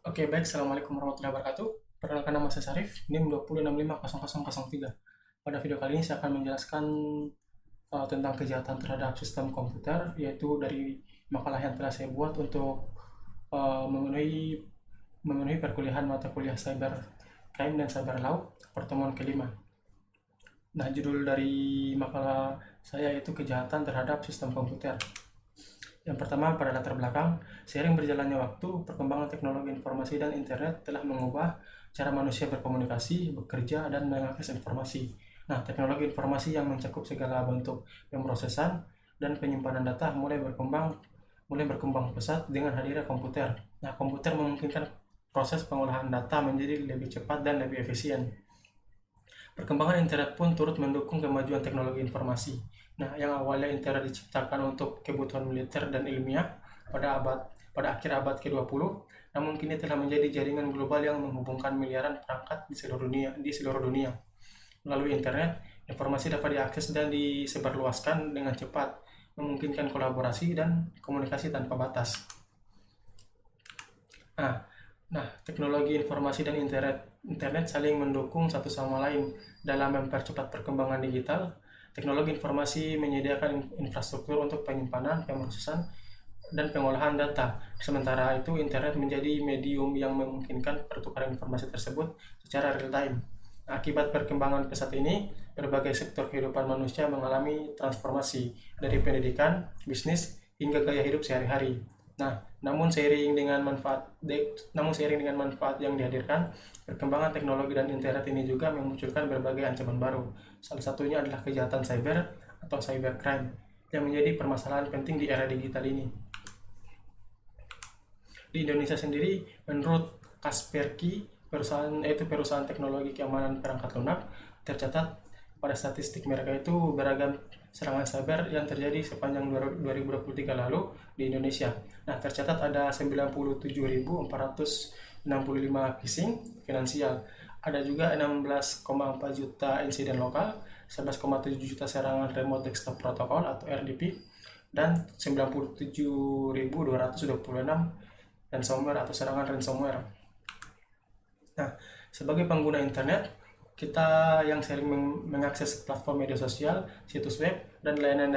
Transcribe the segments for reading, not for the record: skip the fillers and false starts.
Oke, baik. Assalamualaikum warahmatullahi wabarakatuh. Perkenalkan nama saya Sarif, NIM 206500003. Pada video kali ini saya akan menjelaskan tentang kejahatan terhadap sistem komputer, yaitu dari makalah yang telah saya buat untuk memenuhi perkuliahan mata kuliah Cyber Crime dan Cyber Law pertemuan kelima. Nah, judul dari makalah saya itu kejahatan terhadap sistem komputer. Yang pertama, pada latar belakang, seiring berjalannya waktu, perkembangan teknologi informasi dan internet telah mengubah cara manusia berkomunikasi, bekerja, dan mengakses informasi. Nah, teknologi informasi yang mencakup segala bentuk pemrosesan dan penyimpanan data mulai berkembang pesat dengan hadirnya komputer. Nah, komputer memungkinkan proses pengolahan data menjadi lebih cepat dan lebih efisien. Perkembangan internet pun turut mendukung kemajuan teknologi informasi. Nah, yang awalnya internet diciptakan untuk kebutuhan militer dan ilmiah pada akhir abad ke-20, namun kini telah menjadi jaringan global yang menghubungkan miliaran perangkat di seluruh dunia. Melalui internet, informasi dapat diakses dan disebarluaskan dengan cepat, memungkinkan kolaborasi dan komunikasi tanpa batas. Nah, teknologi informasi dan internet saling mendukung satu sama lain dalam mempercepat perkembangan digital. Teknologi informasi menyediakan infrastruktur untuk penyimpanan, pemrosesan, dan pengolahan data. Sementara itu, internet menjadi medium yang memungkinkan pertukaran informasi tersebut secara real time. Akibat perkembangan pesat ini, berbagai sektor kehidupan manusia mengalami transformasi dari pendidikan, bisnis, hingga gaya hidup sehari-hari. Namun seiring dengan manfaat yang dihadirkan, perkembangan teknologi dan internet ini juga memunculkan berbagai ancaman baru. Salah satunya adalah kejahatan cyber atau cybercrime yang menjadi permasalahan penting di era digital ini. Di Indonesia sendiri, menurut Kaspersky, perusahaan teknologi keamanan perangkat lunak, tercatat pada statistik mereka itu beragam serangan cyber yang terjadi sepanjang 2023 lalu di Indonesia. Nah, tercatat ada 97.465 phishing finansial. Ada juga 16,4 juta insiden lokal, 11,7 juta serangan remote desktop protocol atau RDP, dan 97.226 ransomware atau serangan ransomware. Nah, sebagai pengguna internet, kita yang sering mengakses platform media sosial, situs web, dan layanan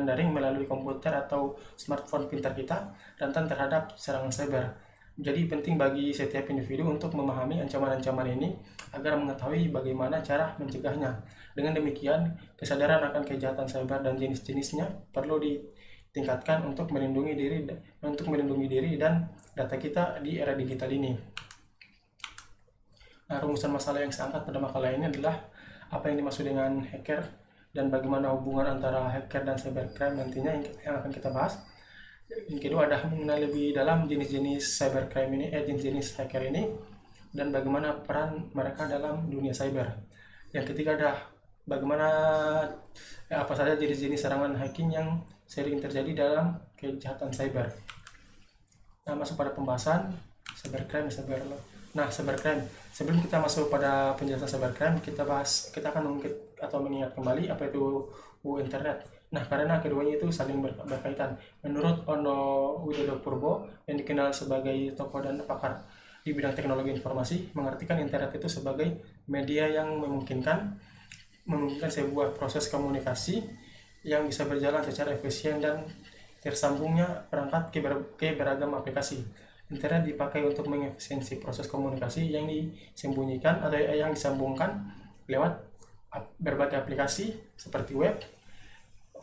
daring melalui komputer atau smartphone pintar kita rentan terhadap serangan cyber. Jadi penting bagi setiap individu untuk memahami ancaman-ancaman ini agar mengetahui bagaimana cara mencegahnya. Dengan demikian, kesadaran akan kejahatan cyber dan jenis-jenisnya perlu ditingkatkan untuk melindungi diri dan data kita di era digital ini. Nah, rumusan masalah yang saya angkat pada makalah ini adalah apa yang dimaksud dengan hacker dan bagaimana hubungan antara hacker dan cybercrime nantinya yang akan kita bahas. Yang kedua ada mengenai lebih dalam jenis-jenis cybercrime ini, jenis-jenis hacker ini, dan bagaimana peran mereka dalam dunia cyber. Yang ketiga ada bagaimana apa saja jenis-jenis serangan hacking yang sering terjadi dalam kejahatan cyber. Nah, masuk pada pembahasan cybercrime, cyberlaw. Nah, cybercrime. Sebelum kita masuk pada penjelasan cybercrime, kita akan mengungkit atau mengingat kembali apa itu internet. Nah, karena keduanya itu saling berkaitan. Menurut Ono Widodo Purbo, yang dikenal sebagai tokoh dan pakar di bidang teknologi informasi, mengartikan internet itu sebagai media yang memungkinkan sebuah proses komunikasi yang bisa berjalan secara efisien dan tersambungnya perangkat ke beragam aplikasi. Internet dipakai untuk mengefisiensi proses komunikasi yang disembunyikan atau yang disambungkan lewat berbagai aplikasi seperti web,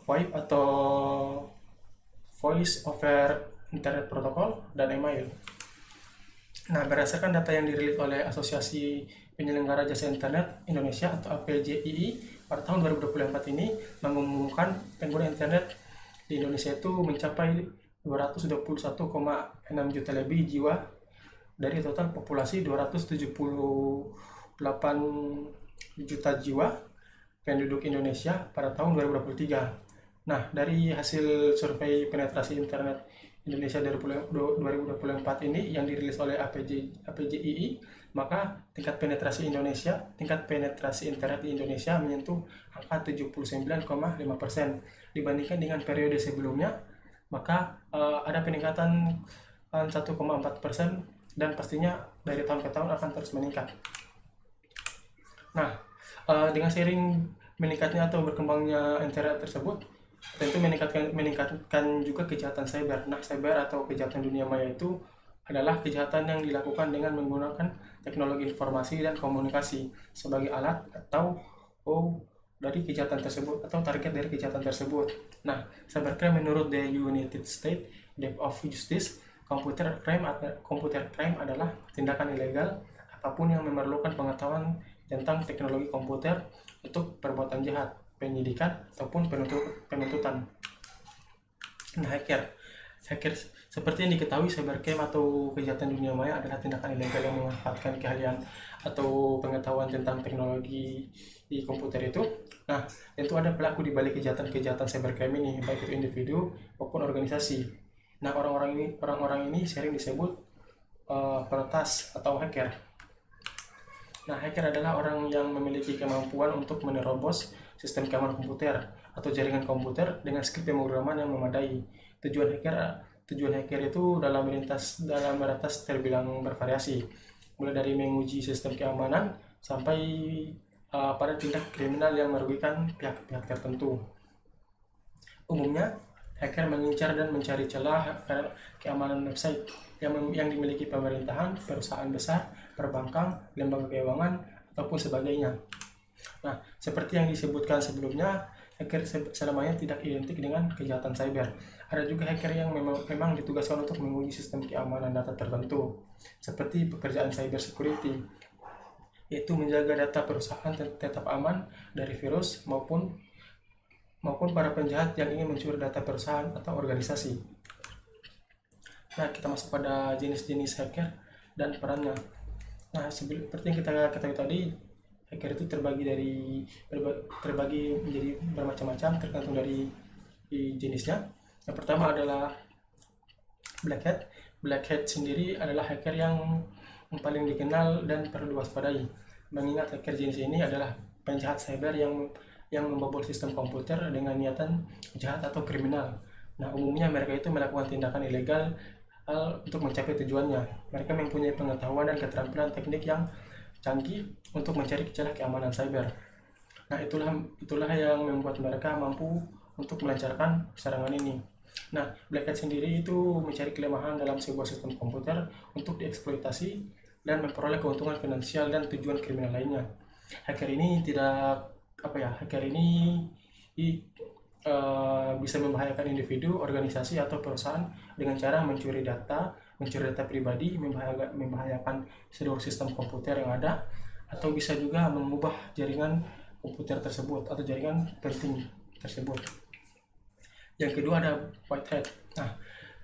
VoIP atau Voice over Internet Protocol, dan email. Nah, berdasarkan data yang dirilis oleh Asosiasi Penyelenggara Jasa Internet Indonesia atau APJII pada tahun 2024 ini mengumumkan pengguna internet di Indonesia itu mencapai 221,6 juta lebih jiwa dari total populasi 278 juta jiwa penduduk Indonesia pada tahun 2023. Nah, dari hasil survei penetrasi internet Indonesia 2024 ini yang dirilis oleh APJII, maka tingkat penetrasi internet di Indonesia menyentuh angka 79,5% dibandingkan dengan periode sebelumnya. Maka ada peningkatan 1,4% dan pastinya dari tahun ke tahun akan terus meningkat. Nah, dengan seiring meningkatnya atau berkembangnya internet tersebut, tentu meningkatkan juga kejahatan cyber. Nah, cyber atau kejahatan dunia maya itu adalah kejahatan yang dilakukan dengan menggunakan teknologi informasi dan komunikasi sebagai alat atau dari kejahatan tersebut atau target dari kejahatan tersebut. Nah, cybercrime menurut the United States Department of Justice, computer crime adalah tindakan ilegal apapun yang memerlukan pengetahuan tentang teknologi komputer untuk perbuatan jahat, penyidikan ataupun penuntutan. Nah, hacker seperti yang diketahui, cybercrime atau kejahatan dunia maya adalah tindakan ilegal yang memanfaatkan keahlian atau pengetahuan tentang teknologi di komputer itu. Nah, tentu ada pelaku di balik kejahatan cybercrime ini, baik itu individu maupun organisasi. Nah, orang-orang ini sering disebut peretas atau hacker. Nah, hacker adalah orang yang memiliki kemampuan untuk menerobos sistem keamanan komputer atau jaringan komputer dengan skill pemrograman yang memadai. Tujuan hacker itu dalam meretas terbilang bervariasi, mulai dari menguji sistem keamanan sampai pada tindak kriminal yang merugikan pihak-pihak tertentu. Umumnya, hacker mengincar dan mencari celah keamanan website yang dimiliki pemerintahan, perusahaan besar, perbankan, lembaga keuangan, ataupun sebagainya. Nah, seperti yang disebutkan sebelumnya, hacker selamanya tidak identik dengan kejahatan cyber. Ada juga hacker yang memang ditugaskan untuk menguji sistem keamanan data tertentu, seperti pekerjaan cyber security, yaitu menjaga data perusahaan tetap aman dari virus maupun para penjahat yang ingin mencuri data perusahaan atau organisasi. Nah, kita masuk pada jenis-jenis hacker dan perannya. Nah, seperti yang kita ketahui tadi, hacker itu terbagi menjadi bermacam-macam tergantung dari jenisnya. Yang pertama adalah black hat. Black hat sendiri adalah hacker yang paling dikenal dan perlu diwaspadai, mengingat hacker jenis ini adalah penjahat cyber yang membobol sistem komputer dengan niatan jahat atau kriminal. Nah, umumnya mereka itu melakukan tindakan ilegal untuk mencapai tujuannya. Mereka mempunyai pengetahuan dan keterampilan teknik yang canggih untuk mencari celah keamanan cyber. Nah, itulah yang membuat mereka mampu untuk melancarkan serangan ini. Nah, black hat sendiri itu mencari kelemahan dalam sebuah sistem komputer untuk dieksploitasi dan memperoleh keuntungan finansial dan tujuan kriminal lainnya. Hacker ini bisa membahayakan individu, organisasi, atau perusahaan dengan cara mencuri data pribadi, membahayakan seluruh sistem komputer yang ada, atau bisa juga mengubah jaringan komputer tersebut atau jaringan penting tersebut. Yang kedua ada white hat. Nah,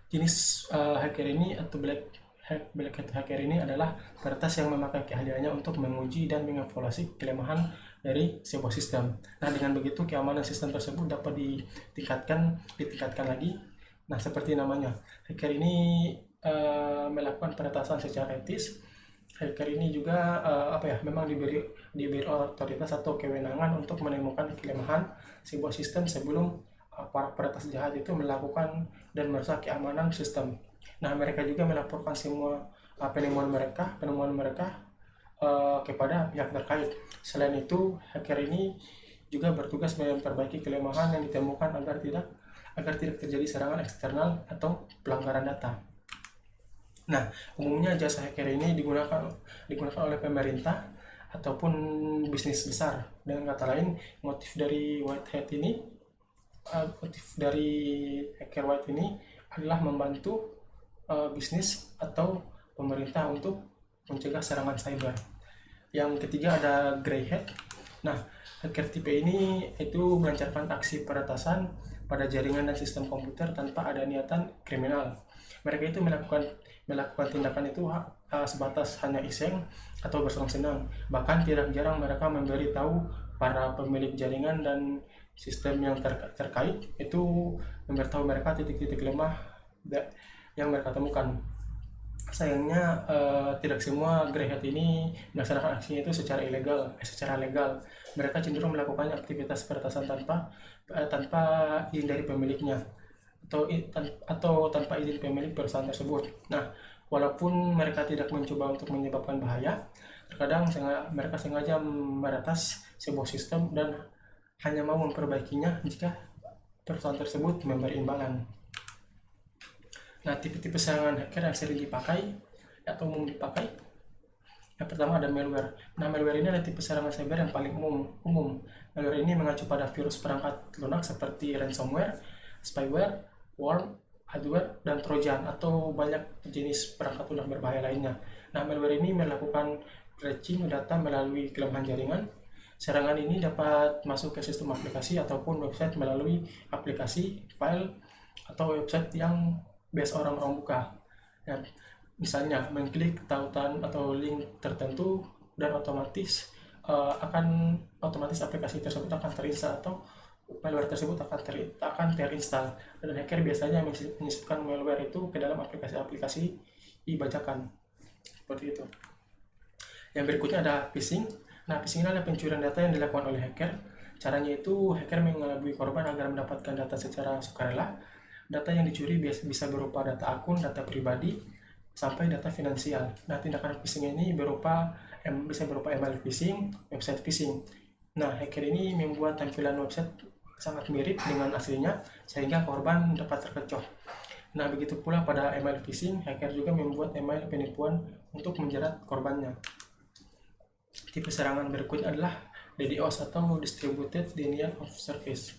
jenis hacker ini atau black hat hacker ini adalah peretas yang memakai keahliannya untuk menguji dan mengevaluasi kelemahan dari sebuah sistem. Nah, dengan begitu keamanan sistem tersebut dapat ditingkatkan lagi. Nah, seperti namanya, hacker ini melakukan peretasan secara etis. Hacker ini juga memang diberi otoritas atau kewenangan untuk menemukan kelemahan sebuah sistem sebelum para peretas jahat itu melakukan dan merusak keamanan sistem. Nah, mereka juga melaporkan semua penemuan mereka kepada pihak terkait. Selain itu, hacker ini juga bertugas memperbaiki kelemahan yang ditemukan agar tidak terjadi serangan eksternal atau pelanggaran data. Nah, umumnya jasa hacker ini digunakan oleh pemerintah ataupun bisnis besar. Dengan kata lain, motif dari hacker white ini adalah membantu bisnis atau pemerintah untuk mencegah serangan cyber. Yang ketiga ada grey hat. Nah, hacker tipe ini itu melancarkan aksi peretasan pada jaringan dan sistem komputer tanpa ada niatan kriminal. Mereka itu melakukan tindakan itu sebatas hanya iseng atau bersenang-senang. Bahkan tidak jarang mereka memberitahu para pemilik jaringan dan sistem yang terkait itu, memberitahu mereka titik-titik lemah yang mereka temukan. Sayangnya tidak semua grey hat ini melaksanakan aksinya itu secara legal. Mereka cenderung melakukan aktivitas peretasan tanpa izin dari pemiliknya atau tanpa izin pemilik perusahaan tersebut. Nah, Walaupun mereka tidak mencoba untuk menyebabkan bahaya, terkadang mereka sengaja meretas sebuah sistem dan hanya mau memperbaikinya jika perusahaan tersebut memberi imbalan. Nah, tipe-tipe serangan hacker yang sering dipakai atau umum dipakai, yang pertama ada malware. Nah, malware ini adalah tipe serangan cyber yang paling umum. Malware ini mengacu pada virus perangkat lunak seperti ransomware, spyware, worm, adware, dan trojan, atau banyak jenis perangkat lunak berbahaya lainnya. Nah, malware ini melakukan patching data melalui kelemahan jaringan. Serangan ini dapat masuk ke sistem aplikasi ataupun website melalui aplikasi, file, atau website yang biasa orang-orang buka. Ya, misalnya mengklik tautan atau link tertentu dan otomatis aplikasi tersebut akan terinstall atau malware tersebut akan terinstall, dan hacker biasanya menyisipkan malware itu ke dalam aplikasi-aplikasi dibacakan seperti itu. Yang berikutnya ada phishing. Nah, phishing adalah pencurian data yang dilakukan oleh hacker. Caranya itu hacker mengelabui korban agar mendapatkan data secara sukarela. Data yang dicuri bisa berupa data akun, data pribadi, sampai data finansial. Nah, tindakan phishing ini bisa berupa email phishing, website phishing. Nah, hacker ini membuat tampilan website sangat mirip dengan aslinya sehingga korban dapat terkecoh. Nah, begitu pula pada email phishing, hacker juga membuat email penipuan untuk menjerat korbannya. Tipe serangan berikutnya adalah DDoS atau Distributed Denial of Service.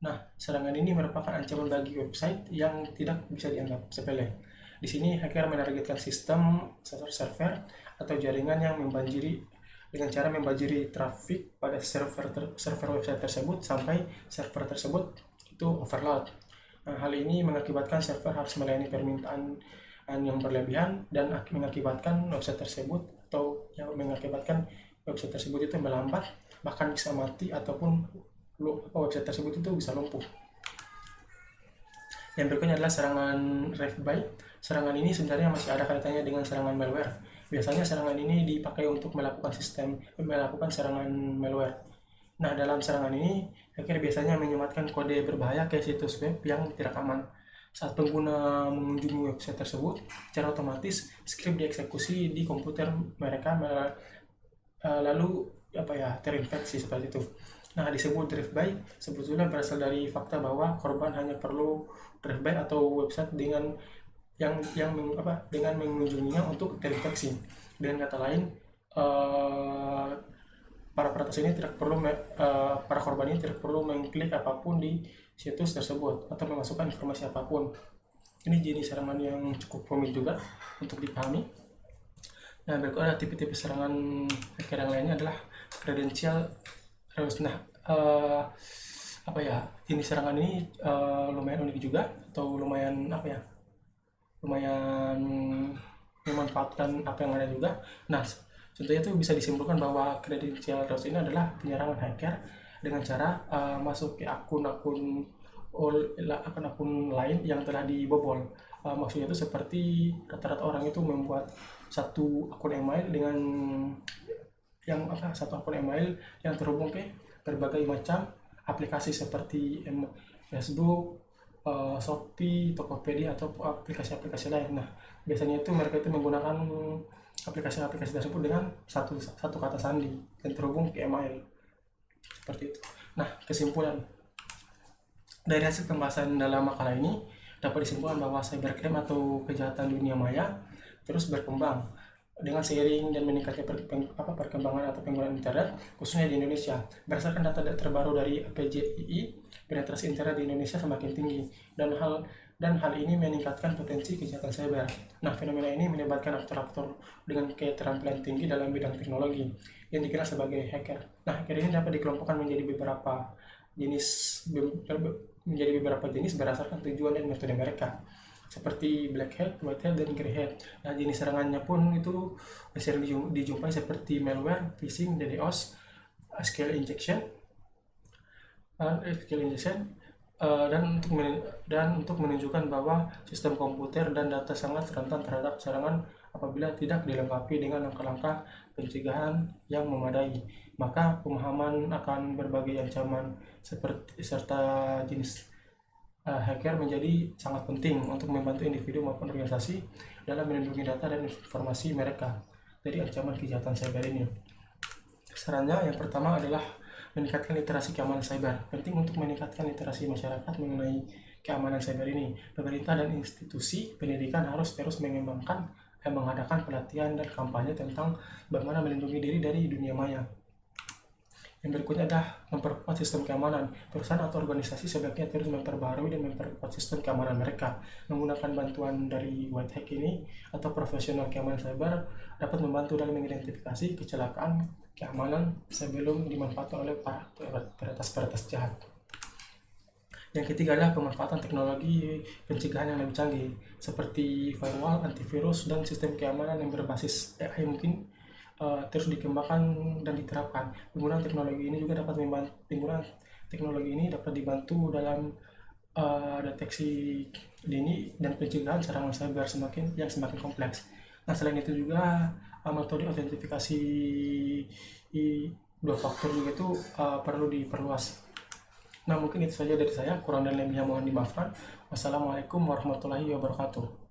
Nah, serangan ini merupakan ancaman bagi website yang tidak bisa dianggap sepele. Di sini hacker menargetkan sistem server atau jaringan yang dengan cara membanjiri trafik pada server website tersebut sampai server tersebut itu overload. Nah, hal ini mengakibatkan server harus melayani permintaan yang berlebihan dan mengakibatkan website tersebut itu melambat, bahkan bisa mati ataupun website tersebut itu bisa lumpuh. Yang berikutnya adalah serangan drive-by. Serangan ini sebenarnya masih ada kaitannya dengan serangan malware. Biasanya serangan ini dipakai untuk melakukan serangan malware. Nah, dalam serangan ini, hacker biasanya menyematkan kode berbahaya ke situs web yang tidak aman. Saat pengguna mengunjungi website tersebut, secara otomatis skrip dieksekusi di komputer mereka lalu terinfeksi seperti itu. Nah, disebut drive-by sebetulnya berasal dari fakta bahwa korban hanya perlu drive-by atau website dengan mengunjunginya untuk terinfeksi. Dengan kata lain, para korban ini tidak perlu mengklik apapun di situs tersebut atau memasukkan informasi apapun. Ini jenis serangan yang cukup rumit juga untuk dipahami. Nah, berikutnya tipe-tipe serangan hacker yang lainnya adalah credential errors. Nah, jenis serangan ini lumayan unik juga, atau lumayan memanfaatkan apa yang ada juga. Nah, contohnya itu bisa disimpulkan bahwa credential errors ini adalah penyerangan hacker dengan cara masuk ke akun-akun lain yang telah dibobol. Maksudnya itu seperti rata-rata orang itu membuat satu akun email yang terhubung ke berbagai macam aplikasi seperti Facebook, Shopee, Tokopedia, atau aplikasi-aplikasi lain. Nah, biasanya itu mereka itu menggunakan aplikasi-aplikasi tersebut dengan satu kata sandi dan terhubung ke email seperti itu. Nah, kesimpulan dari hasil pembahasan dalam makalah ini dapat disimpulkan bahwa cybercrime atau kejahatan dunia maya terus berkembang dengan seiring dan meningkatnya perkembangan atau penggunaan internet, khususnya di Indonesia. Berdasarkan data terbaru dari APJII, penetrasi internet di Indonesia semakin tinggi dan hal ini meningkatkan potensi kejahatan cyber. Nah, fenomena ini melibatkan aktor-aktor dengan keterampilan tinggi dalam bidang teknologi yang dikenal sebagai hacker. Nah, hacker ini dapat dikelompokkan menjadi beberapa jenis berdasarkan tujuan dan metode mereka, seperti black hat, white hat, dan grey hat. Nah, jenis serangannya pun itu sering dijumpai seperti malware, phishing, DDoS, SQL injection, dan untuk menunjukkan bahwa sistem komputer dan data sangat rentan terhadap serangan apabila tidak dilengkapi dengan langkah-langkah pencegahan yang memadai. Maka pemahaman akan berbagai ancaman serta jenis hacker menjadi sangat penting untuk membantu individu maupun organisasi dalam melindungi data dan informasi mereka dari ancaman kejahatan cyber ini. Sarannya yang pertama adalah meningkatkan literasi keamanan cyber. Penting untuk meningkatkan literasi masyarakat mengenai keamanan cyber ini. Pemerintah dan institusi pendidikan harus terus mengadakan pelatihan dan kampanye tentang bagaimana melindungi diri dari dunia maya. Yang berikutnya adalah memperkuat sistem keamanan. Perusahaan atau organisasi sebaiknya terus memperbarui dan memperkuat sistem keamanan mereka. Menggunakan bantuan dari white hack ini atau profesional keamanan cyber dapat membantu dalam mengidentifikasi kecelakaan keamanan sebelum dimanfaatkan oleh para peretas-peretas jahat. Yang ketiga adalah pemanfaatan teknologi pencegahan yang lebih canggih, seperti firewall, antivirus, dan sistem keamanan yang berbasis AI mungkin terus dikembangkan dan diterapkan. Penggunaan teknologi ini dapat dibantu dalam deteksi dini dan pencegahan serangan cyber semakin kompleks. Nah, selain itu juga metode autentifikasi dua faktor juga itu perlu diperluas. Nah, mungkin itu saja dari saya. Kurang dan lebihnya mohon dimaafkan. Wassalamualaikum warahmatullahi wabarakatuh.